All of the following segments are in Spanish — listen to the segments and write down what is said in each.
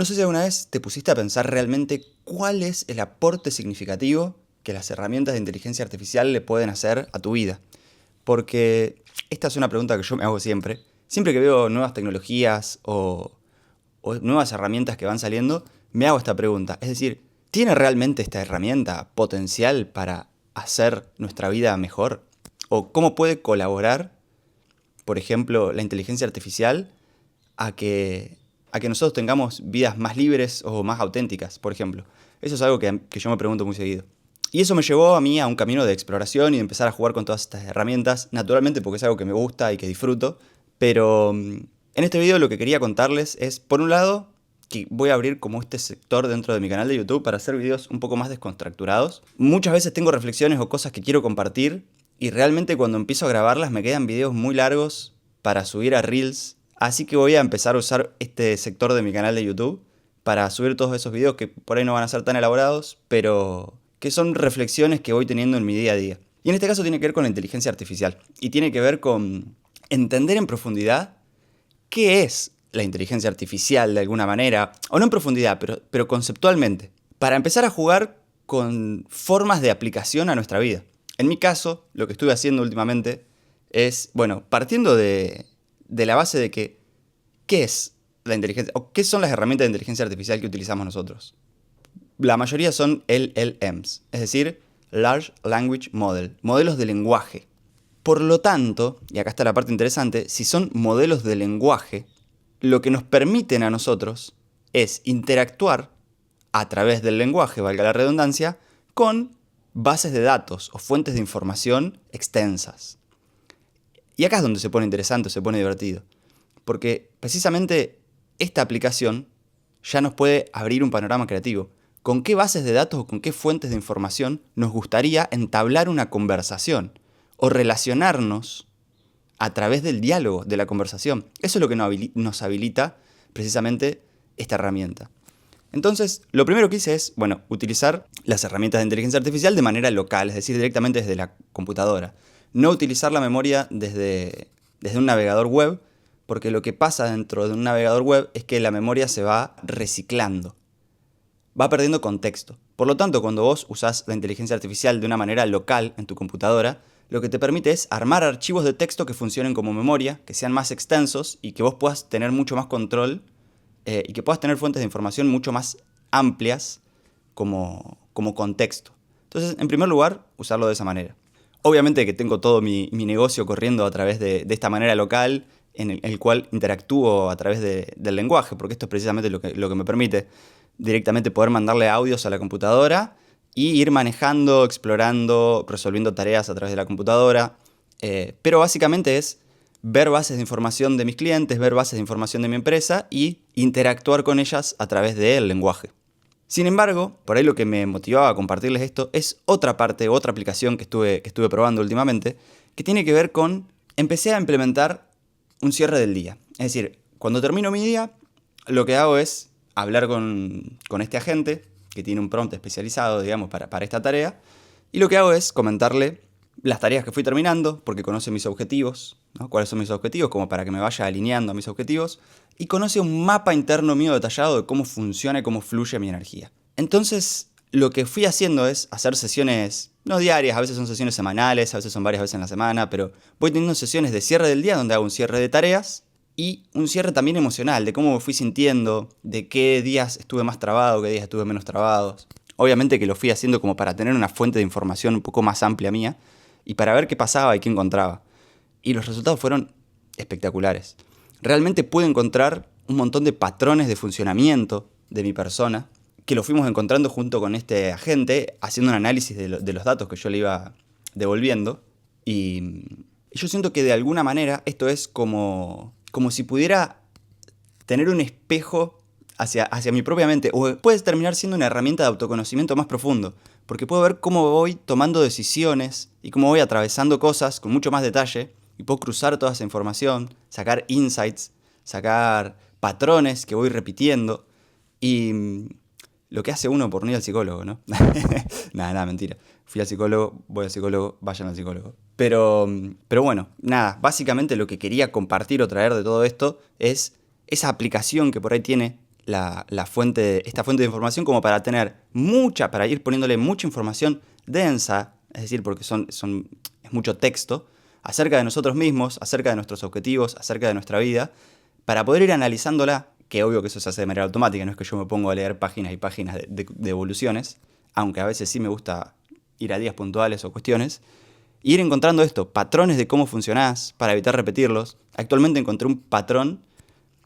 No sé si alguna vez te pusiste a pensar realmente cuál es el aporte significativo que las herramientas de inteligencia artificial le pueden hacer a tu vida. Porque esta es una pregunta que yo me hago siempre. Siempre que veo nuevas tecnologías o nuevas herramientas que van saliendo, me hago esta pregunta. Es decir, ¿tiene realmente esta herramienta potencial para hacer nuestra vida mejor? ¿O cómo puede colaborar, por ejemplo, la inteligencia artificial a que, a que nosotros tengamos vidas más libres o más auténticas, por ejemplo? Eso es algo que yo me pregunto muy seguido. Y eso me llevó a mí a un camino de exploración y de empezar a jugar con todas estas herramientas, naturalmente porque es algo que me gusta y que disfruto. Pero en este video lo que quería contarles es, por un lado, que voy a abrir como este sector dentro de mi canal de YouTube para hacer videos un poco más descontracturados. Muchas veces tengo reflexiones o cosas que quiero compartir y realmente cuando empiezo a grabarlas me quedan videos muy largos para subir a Reels. Así que voy a empezar a usar este sector de mi canal de YouTube para subir todos esos videos que por ahí no van a ser tan elaborados, pero que son reflexiones que voy teniendo en mi día a día. Y en este caso tiene que ver con la inteligencia artificial y tiene que ver con entender en profundidad qué es la inteligencia artificial de alguna manera, o no en profundidad, pero conceptualmente, para empezar a jugar con formas de aplicación a nuestra vida. En mi caso, lo que estuve haciendo últimamente es, bueno, partiendo de la base de que, ¿qué es la inteligencia? ¿O qué son las herramientas de inteligencia artificial que utilizamos nosotros? La mayoría son LLMs, es decir, Large Language Model, modelos de lenguaje. Por lo tanto, y acá está la parte interesante, si son modelos de lenguaje, lo que nos permiten a nosotros es interactuar a través del lenguaje, valga la redundancia, con bases de datos o fuentes de información extensas. Y acá es donde se pone interesante, se pone divertido. Porque precisamente esta aplicación ya nos puede abrir un panorama creativo. ¿Con qué bases de datos o con qué fuentes de información nos gustaría entablar una conversación o relacionarnos a través del diálogo, de la conversación? Eso es lo que nos habilita precisamente esta herramienta. Entonces, lo primero que hice es, bueno, utilizar las herramientas de inteligencia artificial de manera local, es decir, directamente desde la computadora. No utilizar la memoria desde un navegador web, porque lo que pasa dentro de un navegador web es que la memoria se va reciclando, va perdiendo contexto. Por lo tanto, cuando vos usás la inteligencia artificial de una manera local en tu computadora, lo que te permite es armar archivos de texto que funcionen como memoria, que sean más extensos y que vos puedas tener mucho más control y que puedas tener fuentes de información mucho más amplias como contexto. Entonces, en primer lugar, usarlo de esa manera. Obviamente que tengo todo mi negocio corriendo a través de esta manera local, en el cual interactúo a través del lenguaje, porque esto es precisamente lo que me permite directamente poder mandarle audios a la computadora y ir manejando, explorando, resolviendo tareas a través de la computadora. Pero básicamente es ver bases de información de mis clientes, ver bases de información de mi empresa y interactuar con ellas a través del lenguaje. Sin embargo, por ahí lo que me motivaba a compartirles esto es otra parte, otra aplicación que estuve probando últimamente, que tiene que ver con, empecé a implementar un cierre del día. Es decir, cuando termino mi día, lo que hago es hablar con este agente, que tiene un prompt especializado, digamos, para esta tarea, y lo que hago es comentarle las tareas que fui terminando, porque conoce mis objetivos, ¿no? Cuáles son mis objetivos, como para que me vaya alineando a mis objetivos, y conoce un mapa interno mío detallado de cómo funciona y cómo fluye mi energía. Entonces, lo que fui haciendo es hacer sesiones, no diarias, a veces son sesiones semanales, a veces son varias veces en la semana, pero voy teniendo sesiones de cierre del día donde hago un cierre de tareas y un cierre también emocional, de cómo me fui sintiendo, de qué días estuve más trabado, qué días estuve menos trabados. Obviamente que lo fui haciendo como para tener una fuente de información un poco más amplia mía y para ver qué pasaba y qué encontraba. Y los resultados fueron espectaculares. Realmente pude encontrar un montón de patrones de funcionamiento de mi persona que lo fuimos encontrando junto con este agente, haciendo un análisis de los datos que yo le iba devolviendo. Y yo siento que de alguna manera esto es como si pudiera tener un espejo hacia mi propia mente, o puede terminar siendo una herramienta de autoconocimiento más profundo, porque puedo ver cómo voy tomando decisiones y cómo voy atravesando cosas con mucho más detalle, y puedo cruzar toda esa información, sacar insights, sacar patrones que voy repitiendo, y lo que hace uno por no ir al psicólogo, ¿no? Nada, mentira. Fui al psicólogo, voy al psicólogo, vayan al psicólogo. Pero bueno, nada, básicamente lo que quería compartir o traer de todo esto es esa aplicación que por ahí tiene esta fuente de información como para tener para ir poniéndole mucha información densa, es decir, porque es mucho texto, acerca de nosotros mismos, acerca de nuestros objetivos, acerca de nuestra vida, para poder ir analizándola, que obvio que eso se hace de manera automática, no es que yo me pongo a leer páginas y páginas de evoluciones, aunque a veces sí me gusta ir a días puntuales o cuestiones, y ir encontrando patrones de cómo funcionás para evitar repetirlos. Actualmente encontré un patrón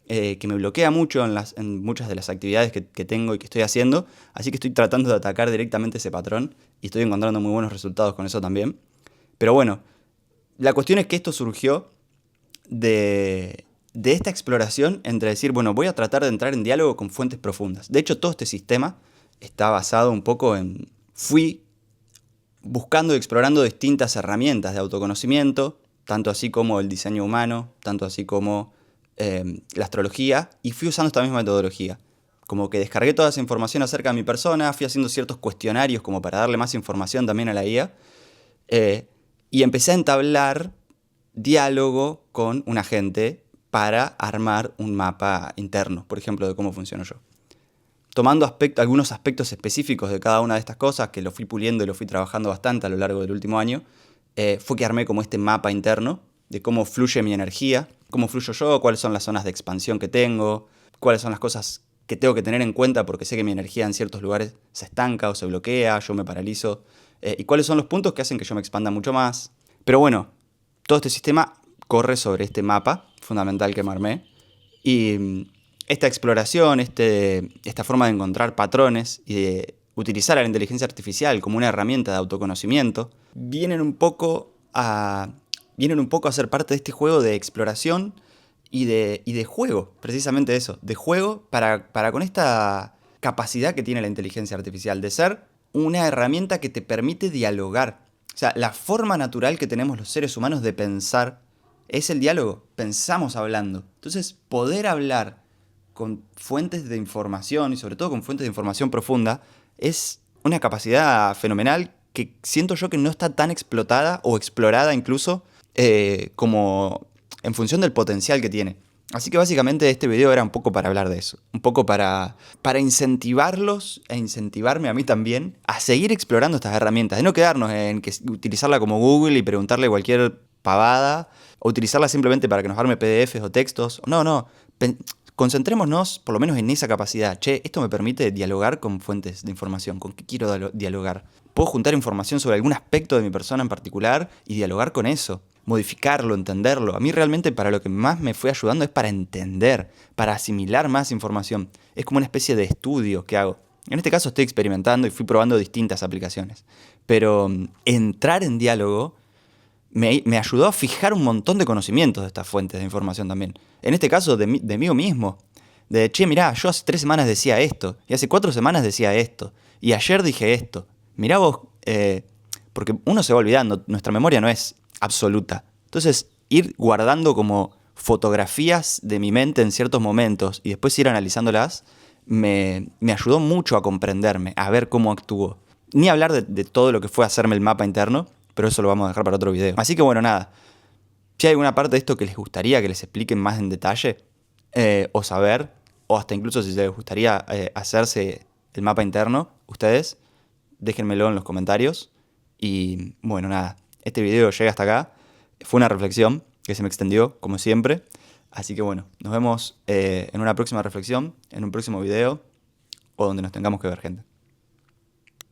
que me bloquea mucho en muchas de las actividades que tengo y que estoy haciendo, así que estoy tratando de atacar directamente ese patrón y estoy encontrando muy buenos resultados con eso también. Pero bueno, la cuestión es que esto surgió de esta exploración entre decir, bueno, voy a tratar de entrar en diálogo con fuentes profundas. De hecho, todo este sistema está basado un poco fui buscando y explorando distintas herramientas de autoconocimiento, tanto así como el diseño humano, tanto así como la astrología, y fui usando esta misma metodología. Como que descargué toda esa información acerca de mi persona, fui haciendo ciertos cuestionarios como para darle más información también a la IA, y empecé a entablar diálogo con un agente para armar un mapa interno, por ejemplo, de cómo funciono yo. Tomando algunos aspectos específicos de cada una de estas cosas, que lo fui puliendo y lo fui trabajando bastante a lo largo del último año, fue que armé como este mapa interno de cómo fluye mi energía, cómo fluyo yo, cuáles son las zonas de expansión que tengo, cuáles son las cosas que tengo que tener en cuenta porque sé que mi energía en ciertos lugares se estanca o se bloquea, yo me paralizo, y cuáles son los puntos que hacen que yo me expanda mucho más. Pero bueno, todo este sistema corre sobre este mapa fundamental que me armé, y esta exploración, esta forma de encontrar patrones y de utilizar a la inteligencia artificial como una herramienta de autoconocimiento, vienen un poco a ser parte de este juego de exploración y de juego, precisamente eso, de juego para con esta capacidad que tiene la inteligencia artificial de ser una herramienta que te permite dialogar. O sea, la forma natural que tenemos los seres humanos de pensar es el diálogo, pensamos hablando. Entonces, poder hablar con fuentes de información y sobre todo con fuentes de información profunda es una capacidad fenomenal que siento yo que no está tan explotada o explorada incluso como en función del potencial que tiene. Así que básicamente este video era un poco para hablar de eso, un poco para incentivarlos e incentivarme a mí también a seguir explorando estas herramientas, de no quedarnos en utilizarla como Google y preguntarle cualquier pavada, o utilizarla simplemente para que nos arme PDFs o textos. No. Concentrémonos por lo menos en esa capacidad. Esto me permite dialogar con fuentes de información. ¿Con qué quiero dialogar? Puedo juntar información sobre algún aspecto de mi persona en particular y dialogar con eso. Modificarlo, entenderlo. A mí realmente para lo que más me fue ayudando es para entender, para asimilar más información. Es como una especie de estudio que hago. En este caso estoy experimentando y fui probando distintas aplicaciones. Pero entrar en diálogo me ayudó a fijar un montón de conocimientos de estas fuentes de información también. En este caso, de mí mismo. Mirá, yo hace 3 semanas decía esto, y hace 4 semanas decía esto, y ayer dije esto. Mirá vos, porque uno se va olvidando, nuestra memoria no es absoluta. Entonces, ir guardando como fotografías de mi mente en ciertos momentos y después ir analizándolas, me ayudó mucho a comprenderme, a ver cómo actúo. Ni hablar de todo lo que fue hacerme el mapa interno, pero eso lo vamos a dejar para otro video. Así que bueno, nada. Si hay alguna parte de esto que les gustaría que les expliquen más en detalle, o saber, o hasta incluso si les gustaría hacerse el mapa interno, ustedes, déjenmelo en los comentarios. Y bueno, nada. Este video llega hasta acá. Fue una reflexión que se me extendió, como siempre. Así que bueno, nos vemos en una próxima reflexión, en un próximo video, o donde nos tengamos que ver, gente.